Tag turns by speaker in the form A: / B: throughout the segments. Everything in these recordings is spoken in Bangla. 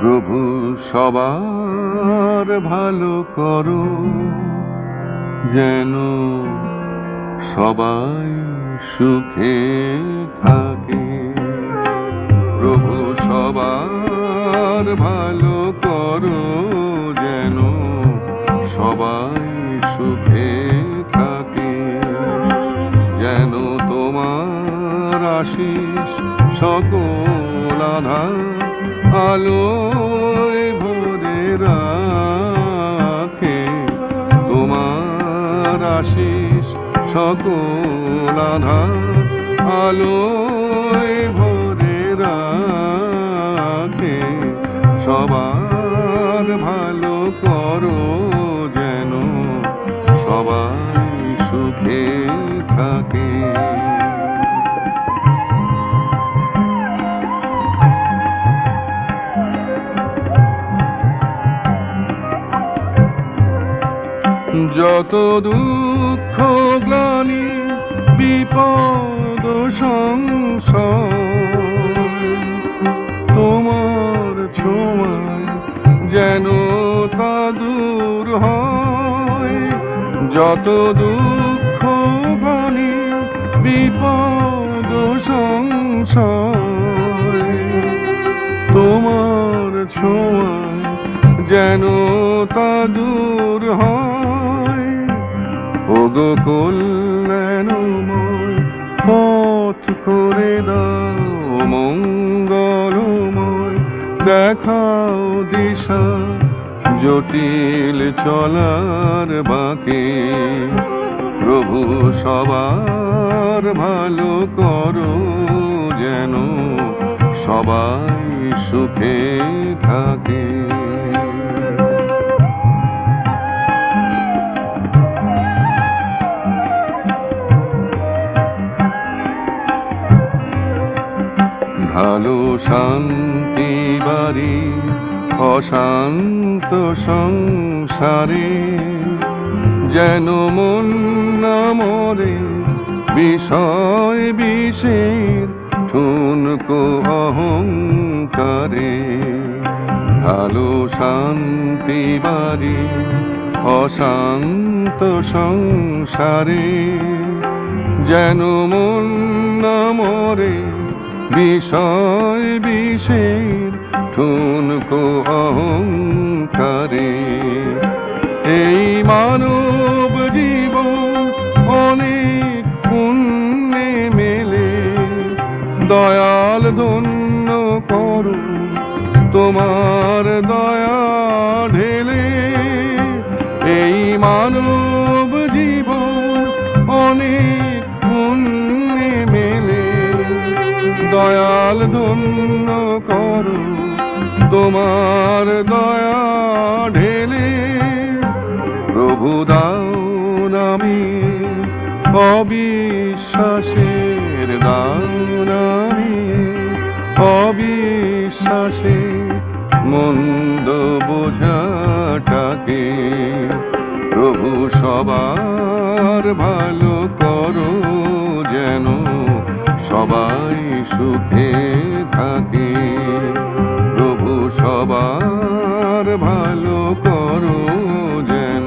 A: প্রভু সবার ভালো করো, যেন সবাই সুখে থাকে। প্রভু সবার ভালো করো, যেন সবাই সুখে থাকে। যেন তোমার আশিস সকল আধার আলোয় ভরে রাখে। তোমার আশিস সকল আধার আলোয় ভরে রাখে। সবার ভালো করো, যেন সবাই সুখে থাকে। যত দুঃখ গ্লানি বিপদ সংশয় তোমার ছোঁয়ায় যেন তা দূর হয়। যত দুঃখ গ্লানি বিপদ সংশয় তোমার ছোঁয়ায় যেন তা দূর হয়। ওগো কল্যাণময় পথ করে দাও মঙ্গলময়, দেখাও দিশা জটিল চলার বাঁকে। প্রভু সবার ভালো করো, যেন সবাই সুখে থাকে। ভালো শান্তি বাড়ি অশান্ত সংসারে, যেন মন না মরে বিষয় বিষের ঠুনকো অহংকারে। ভালো শান্তি বাড়ি অশান্ত সংসারে, যেন মন না মরে বিষয় বিষের ঠুনকো অহংকারে। এই মানব জীবন অনেক পুণ্যে মেলে, দয়াল ধন্য করো তোমার দয়া ঢেলে। এই মানব জীবন অনেক পুণ্যে মেলে, দয়াল ধন্য করো তোমার দয়া ঢেলে। প্রভু দাও নামি অবিশ্বাসের দাও নামি অবিশ্বাসে মন্দ বোঝাটাকে। প্রভু সবার ভালো করো, যেন সবাই সুখে থাকে। প্রভু সবার ভালো করো, যেন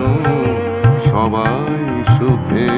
A: সবাই সুখে